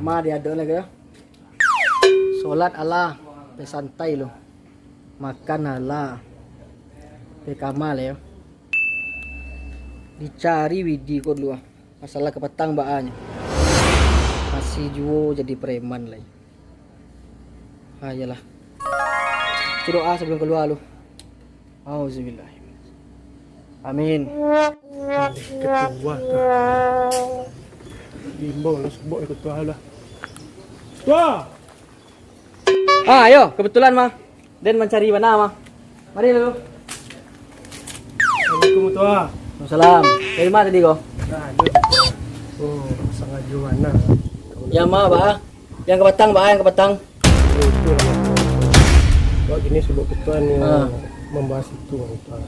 Ma dia ada lagi ya. Solat Allah, pe santai lo. Makan Allah. Pe kamal ya. Dicari widi kau dulu. Masalah kepetang baanya. Masih juo jadi preman lagi. Ayolah. Doa sebelum keluar lu. Auzubillah. Amin. Ketua dah. Bimbang lah sebut ketua lah. Tua. Ayo, kebetulan mah. Den mencari mana mah? Mari lu. Assalamualaikum tua. Waalaikumsalam. Dari mana tadi kau? Nah, ada. Oh, sangat juana. Yang mana, Pak? Yang ke Batang, Pak, yang ke Batang. Itu lah. Kau gini sebut ketua ni membahas itu tua.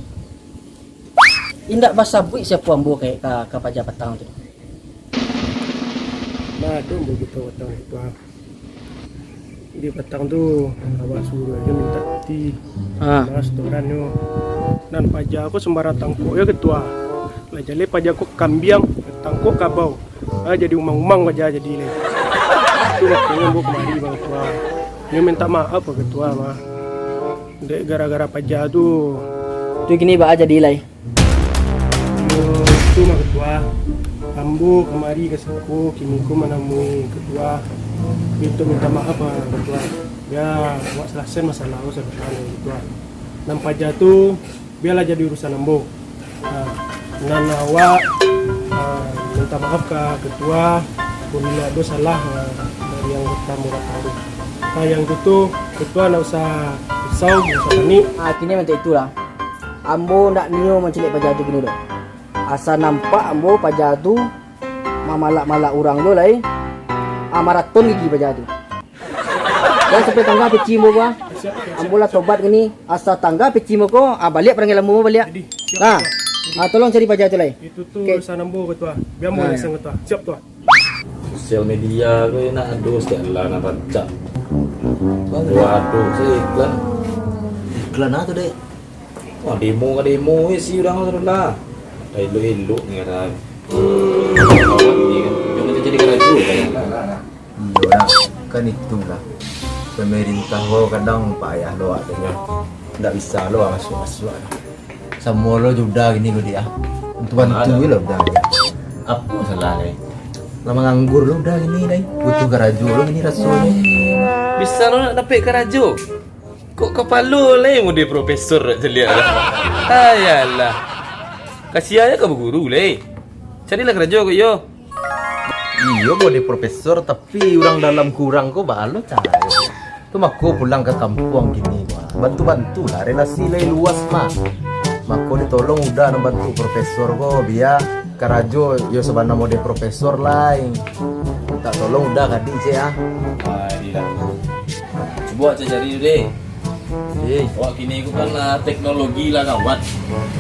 Indak bahasa bui siapa ambo kayak ke Paja Batang tu. Nah, tu begitu Batang tua. Di Batang tu awak suruh dia minta ti. Restoran tu. Dan pajak aku sembarang tangkuk ya ketua. Lah jadi pajak aku kambiang, tangkuk kabau. Jadi umang-umang aja jadi le. Itu waktunya bu kemari bang tua. Dia minta maaf ke ketua mah. Dek gara-gara pajak tu. Tu gini Pak jadi lai. Itu mah ketua. Ambo kemari ke sepuh kini ku menemui ketua. Itu minta maaf ketua. Ya, awak selesai masalah aku sebenarnya ketua. Dan pajak tu biarlah jadi urusan ambo. Dan awak minta maaf ke ketua bila ada salah dari yang kamu tahu. Nah yang itu ketua nak usah risau, nak usah panik. Kini macam itulah. Ambo ndak nio mencelik Paja tu gini doh. Asa nampak ambo Paja tu mamalak-malak orang tu lai. Maraton gigi Paja tu. Dan sampai tangga peci mo ba? Ambo lah tobat gini. Asa tangga peci mo ko, balik perang lambu mo balik. Nah. Tolong cari Paja tu lai. Itu tu urusan ambo ketua. Biar mau leseng ketua. Siap tua. Sosial media ko nak aduh sekali nak baca. Waduh, saya iklan. Iklan apa tu dek? Wah demo si orang tu lah. Elok-elok ni kata. Kawan ni kan. Jangan jadi keraju kan. Iya, kan itulah. Pemerintah lo kadang payah lo adanya. Tidak bisa lo masuk-masuk. Semua lo juga gini lo dia. Untuk bantu lo udah. Apa masalah ni? Lama nganggur lo udah gini deh. Butuh keraju lo gini rasanya. Bisa lo nak dapat keraju? Kok kepala lah yang dia profesor jelia lah. Ayalah. Kasihannya ke guru lah. Carilah kerja kok yo. Iya boleh profesor tapi orang dalam kurang kok balo cari. Tu mako pulang ke kampung gini bantu-bantu lah relasi lain luas mah. Mako ditolong udah bantu profesor kok biar karajo yo sebenarnya mode profesor lain. Tak tolong udah kadi ya. Coba cari dulu deh. Wah kini aku kan teknologi lah kawan.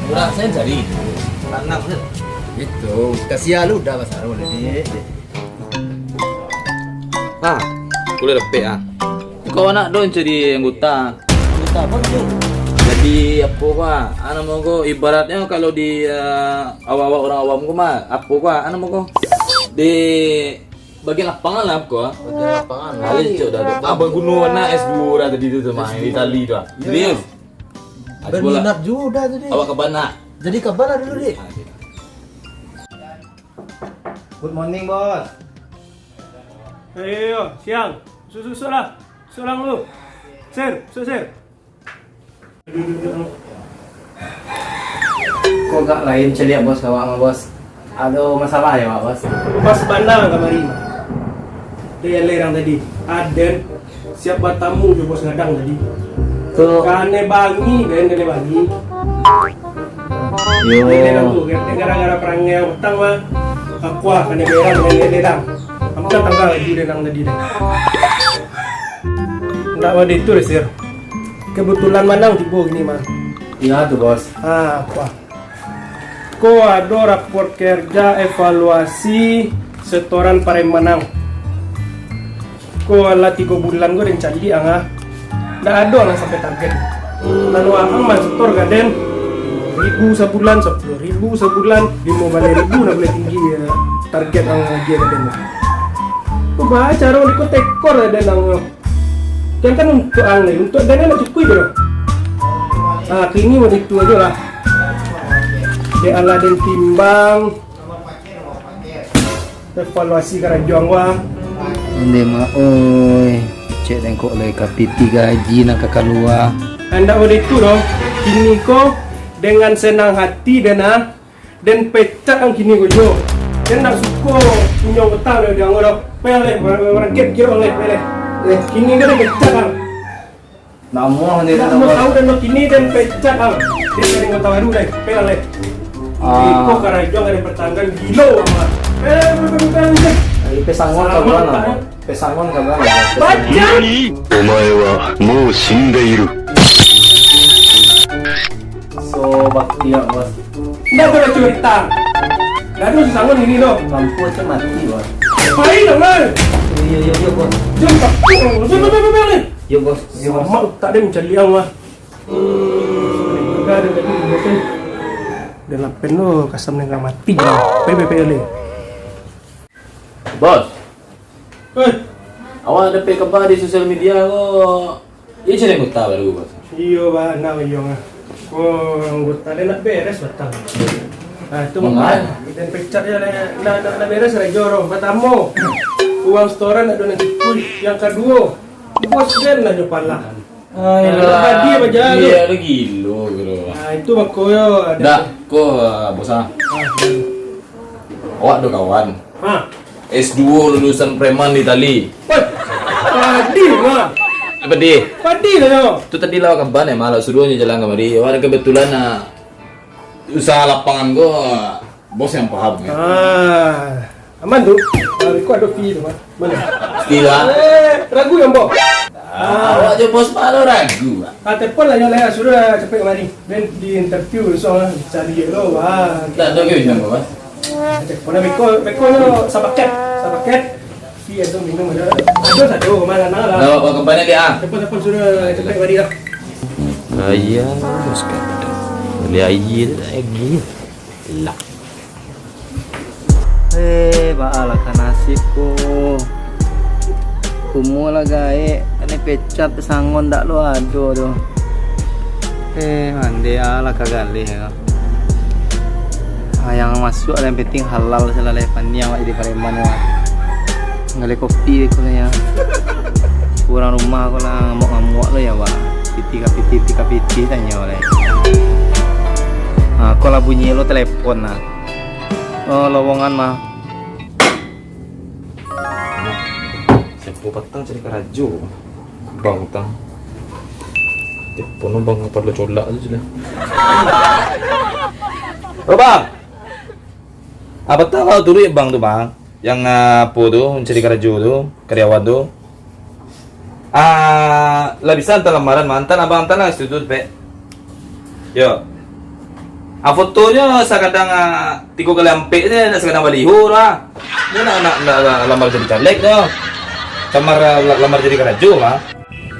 Murah saya cari. Anak itu kasihan lu udah pasar boleh deh. Boleh dapat Kau anak don jadi anggota. Anggota apa tu? Jadi apa kah? Anak mau kau ibaratnya kalau di awal-awal orang awam kau mah apa kah? Anak mau kau di bagian lapangan lah kau. Bagian lapangan. Halus cok dah. Abang gunung anak S2 dah tadi tu mah di Itali tu. Serius. Berminat juga tadi. Awak ke mana? Jadi kabar lah dulu deh. Good morning, Bos. Ayo, siang. Susu lah. Sulang lu. Sir. Kok gak lain celik Bos kawak sama Bos? Ada masalah ya, Pak Bos? Pas bandang kamari. Dia yang lerang tadi. Aden siap batamu ke bos ngadang tadi. Tuh. Kane bangi, kane bangi. Yo. Lerang tu, gara-gara perang yang petang mah. Aku kane berang kane lerang. Kamu kan tanggal lagi lerang tadi deh. Nggak ada itu sir. Kebetulan manang tiba gini mah. Iya tuh Bos. Apa? Ko ada rapor kerja evaluasi setoran Paremanang. Ko ala 3 bulan gue rencana di angah. Nggak ada lah sampai target. Lalu akang mah setor gaden 1.000 sebulan, 10.000 sebulan, 15.000 nak boleh tinggi ya, target angah dia gaden. Kau baca orang ikut tekor ada nang. Jangan kan untuk angin, untuk dana nak cukup bro. Kini mau itu aja lah. Dia ala dan timbang. Evaluasi kerajaan wah. Hindi ma oi. Cek tengok lagi kapiti gaji nak keluar. Anda udah itu dong. Kini kau dengan senang hati dan pecat ang kini kau jo. Dan nak suko punya utang dia ngorok. Pele merangkep kira oleh pele. Kini dia pecat ang. Namo hindi Nak mau tahu dan kini dan pecat ang. Dia dari kota baru deh. Pele. Kau kerajaan ada pertanggal gilo amat. Pesangon ka ba na? Pesangon ka ba na? Baca. お前はもう死んでいる。 So bakti ya bos. Nggak boleh cerita. Lalu sangon ini loh. Lampu aja mati bos. Baik dong man. Iya bos. Jumpa. Yo bos. Yo bos. Sama tak ada mencari yang mah. Enggak ada lagi mungkin. Dalam penuh kasam dengan mati. PPPL. Bos, awak ada pek apa di sosial media kok? Ini cari muta baru bos. Iyo ba, na iyo nga. Anggota na beres batang. Itu Mga? mga. Dan picture ya na beres ra joro. Batamo. Uang setoran ada nang cikul. Yang kedua, bos den na nyo pala. Tadi apa jago? Iya, ada gilo bro. Itu makoyo ada. Dak, kok bosan? Awak ada kawan. S2 lulusan preman di Itali. Padi mah. Apa dia? Padi lah yo. Itu tadi lah kabar ya malah suruhnya jalan kemari. Wah kebetulan usaha lapangan gua bos yang paham ya. Aman tuh. Aku ada fee tuh mah. Mana? Istilah. Ragu yang bos. Awak aja bos malu ragu. Telepon lah yang lain suruh cepet kemari. Dan di interview soal cari lo. Tak ada ke macam bos? Telepon beko sapaket. Fee itu minum ada. Ada satu mana lah. Bawa kembali dia. Telepon suruh cepet kemari lah. Ayah, bos kata. Beli ayah tu lagi. Lah. Baala ka nasibku. Kumula gae, ane pecat pesangon dak lo ado tu. Mandi ala kagali ya. Yang masuk yang penting halal selala pani yang jadi pareman ya. Ngale kopi ko ya. Kurang rumah ko lah ngamuk-ngamuk lo ya, Pak. Piti tanya oleh. Aku lah bunyi lo telepon nah. Oh, lowongan mah. Siapa patang cari kerajo. Bang tang. Telepon bang apa lo colak tu sudah. Oh bang. Apa tahu kau dulu ya bang tu bang? Yang apa tu mencari kerajo tu karyawan tu. Lah bisa hantar lamaran mantan abang hantar lah institut pe. Yo. Fotonya sekadang 3 kali ampek dia nak sekadang baliho lah. Dia nak lamar jadi caleg tu. Lamar jadi kerajo lah.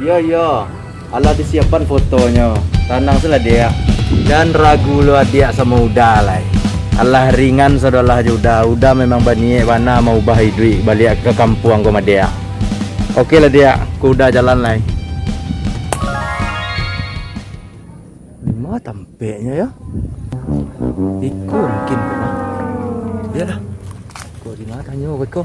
Yo, Allah disiapkan fotonya. Tenang salah dia. Dan ragu lu dia sama udah lah. Allah ringan saudara udah memang bani mana mau bahai duit balik ke kampung gua sama dia. Oke lah dia, ku udah jalan lah. Lima tampeknya ya. Iko mungkin kok. Ya dah. Kau di mana tanya kau?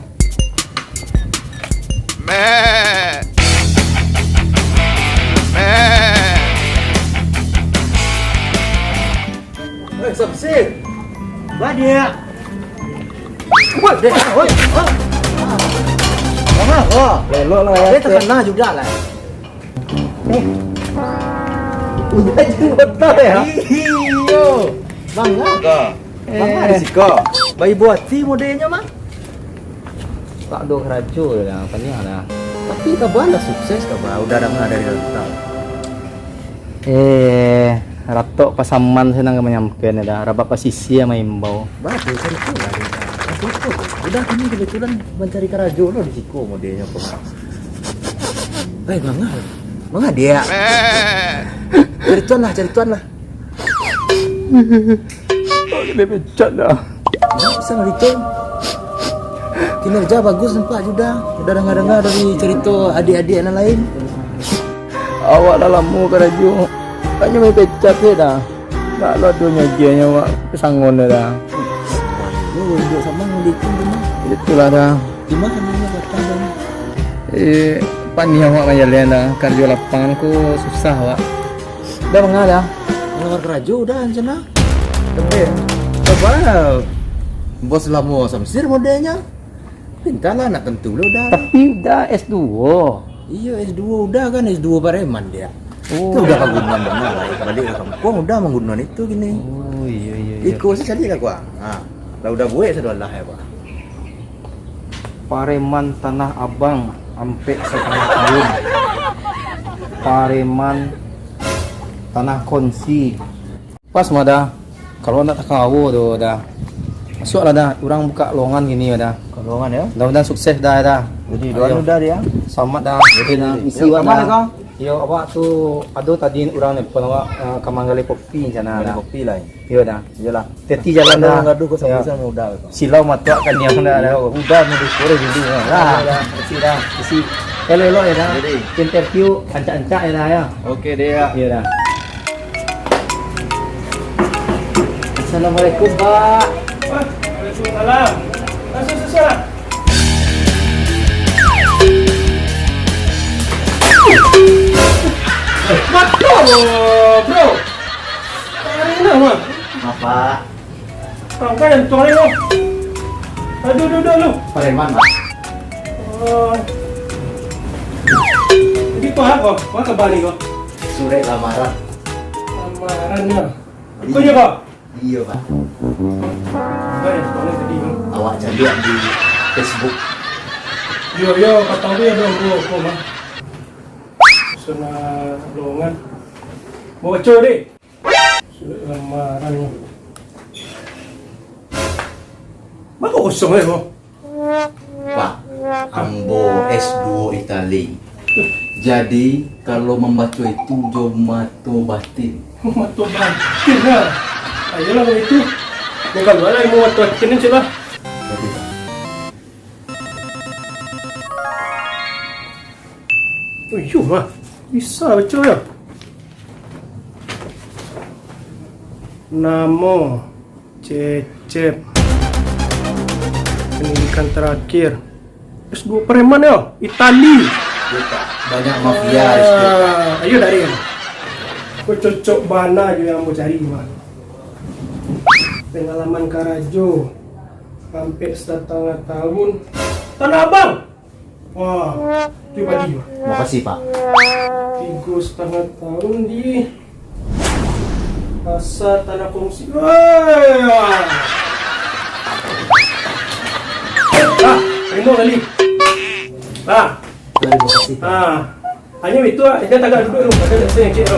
Sabsir. Bah dia. Woi, dia. Oi. Lelo lah ya. Dia terkena juga lah. Udah betul ya. Iyo. Bangga kok. Bangga di siko. Bayi buat si modelnya mah. Tak do kerajo lah apa ni lah. Tapi kabar lah sukses kabar. Udah ada dari dalam. Ratok pasaman saya nang menyampaikan dah. Rabat pasisi yang maimbau. Bagus cari tu lah. Udah ini kebetulan mencari kerajo lo di siko modelnya kok. Bangga dia. Cari tuan lah. Dia pecat dah. Bisa ngelitung. Kinerja bagus nampak juga. Udah dengar-dengar dari cerita adik-adik yang lain. Awak dalam mu keraju. Hanya main pecat je dah. Tak lo dunia je awak pesangon dah. Oh, duduk sama ngulitin tu mah. Itulah dah. Di mana ni batang dah? Pani awak majalan dah. Kerja lapangan ku susah awak. Dah mengal dah. Ngelamar kerja udah sana. Tapi apa? Bos lama samsir modelnya. Pintarlah nak tentu lo dah. Tapi dah S2. Iya S2 udah kan S2 Pareman dia. Oh. Itu udah kegunan benar lah. Balik ke kampung udah menggunakan itu gini. Oh iya. Ikut sih tadi lah gua. Lah udah gue sudah lah ya, Pak. Pareman Tanah Abang sampai setengah tahun. Pareman Tanah Konsi. Pas mah dah. Kalau nak tahu tu dah. Masuklah dah. Orang buka lowongan gini dah. Kolongan ya. Mudah-mudahan sukses dah dah. Jadi doan udah dia. Selamat dah. Jadi dah isi Yuk, awak kemana dah. kau? Yo awak tu ada tadi orang ni pun awak kamanggali kopi sana dah. Kopi lah. Yo dah. Iyalah. Teti jalan dah. Gaduh kau Ya. sama udah. Silau matua kan yang dah. Udah mau dikore dulu. Dah. Isi dah. Isi. Elo ya dah. Jadi. Interview ancak-ancak ya dah ya. Oke deh ya. Iya dah. Assalamualaikum Pak. Waalaikumsalam. Susah. Bro. Hari ini mah. Apa? Angkat yang tuan lo. Aduh, lu. Pareman, Pak. Jadi tu apa? Apa kabar ni kau? Surat lamaran. Lamarannya. Kau je kau? Iya, Pak. Baik, tuan tadi. Awak cantik di Facebook. Yo, kata dia dong kau mah. Sana lowongan. Mau baca deh. Lamarannya. Mana kosong kau? Pak, Ambo S2 Itali. Jadi kalau membaca itu jomato batin. Matu batin lah. Ayolah kau itu. Kau kalau ada yang mau matu batin ni coba. Jadi, Pak. Oh, iya mah. Bisa baca ya. Nama Cecep. Pendidikan terakhir. S2 Pareman ya. Itali. Iya, Pak. Banyak mafia di situ. Ayo dari ya. Kau cocok mana je yang mau cari mah. Pengalaman Karajo. Sampai setengah tahun. Tanah Abang. Wah, coba dia. Makasih, Pak. 3,5 tahun di pasar tanah kongsi. Wah, terima kali. Terima kasih, Pak. Hanya itu dia tak duduk dulu. Ada saya yang cek.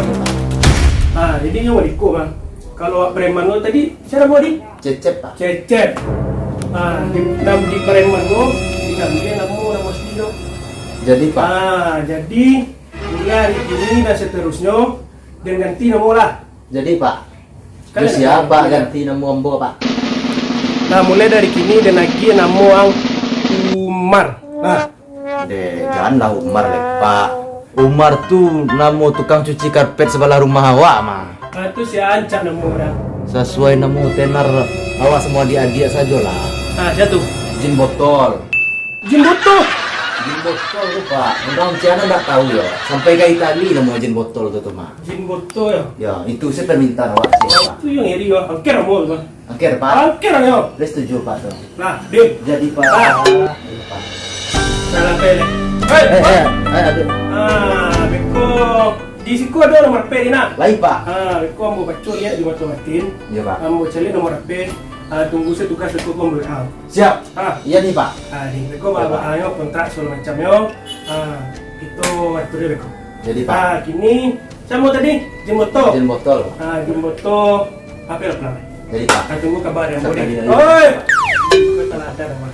Jadi yang mau diku bang. Kalau preman lo tadi, siapa mau di? Cecep, Pak. Cecep. Di preman lo, diambil nama Silo. Jadi, Pak. Jadi mulai hari ini dan seterusnya dan ganti nama lah. Jadi, Pak. Kan Terus ada siapa nama. ganti nama Ambo, Pak? Nah mulai dari kini dan lagi nama ang Umar. Janganlah Umar, Pak. Umar tuh nama tukang cuci karpet sebelah rumah awak, mah. Itu si Ancak nama orang. Sesuai nama tenar awak semua dia sajalah. Siapa tu? Jin botol. Jimboto. Jin botol tuh, Pak. Orang Ciana enggak tahu ya. Sampai ke Itali nama jin botol tuh, mah. Jimboto ya. Ya, itu saya permintaan awak sih, Pak. Itu yang iri ya. Angker nama tu. Akhir, Pak. Angker ya. Udah setuju, Pak tuh. Nah, dia. Jadi, Pak. Ah. Iya, Pak. Dalam pele. Hei. Aduh. Beko. Di siku ada nomor P ni nak. Lain, Pak. Beko ambo baca ya di mata batin. Iya, Pak. Ambo cari nomor P. Tunggu saya tugas beko pun boleh. Siap. Ah. Iya nih, Pak. Di beko bawa ayo kontrak segala macam yo. Itu atur dia beko. Jadi, Pak. Kini saya mau tadi Jimboto. Jin botol. Jimboto apa yang pernah? Jadi, Pak. Tunggu kabar yang Sampai boleh. di- Oi. Kau telah ada nama.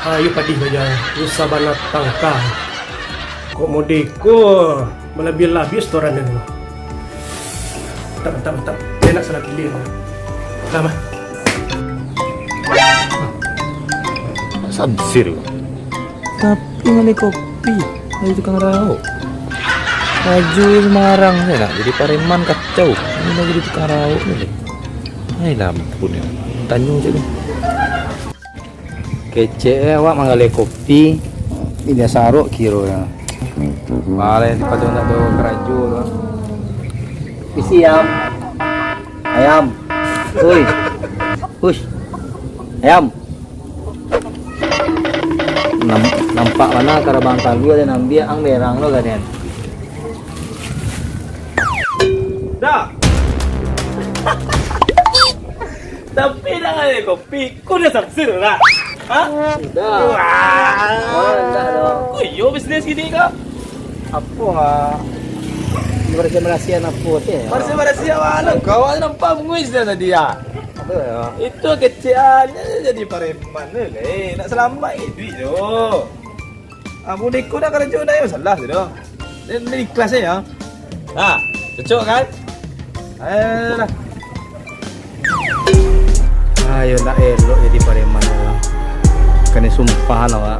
Ayo padi saja. Usah banyak tangka. Kok modeko melebih-lebih setoran dulu. Mantap. Enak salah pilih. Lama. sabsir. Tapi ngali kopi, ngali tukang rao. Maju Semarang saya nak jadi pareman kacau. Ini lagi jadi tukang rao ni. Hai lampun ya. Tanyo je tu. Kece awak mangali kopi. Ini saruk kiro ya. Male pada nak do keraju tu. Isi ayam. Ayam. Oi. Hush. Ayam. Nampak mana karabang talu ada nambia ang derang lo kan. Dah. Tapi dah ada kopi, kau dah sabsir dah. Ha? Dah. Oh, dah dong. Kau yo bisnes gini kah? Apa ah? Berhasil apa teh? Masih awal kau ada nampak menguis dah tadi ya. Apa ya? Itu keciannya jadi pareman nak selamat duit tu. Amu niku dah kerja dah masalah tu dah. Ini kelasnya ya. Ha, cocok kan? Ayolah. Ayo nak elok jadi pareman. Kena sumpah awak.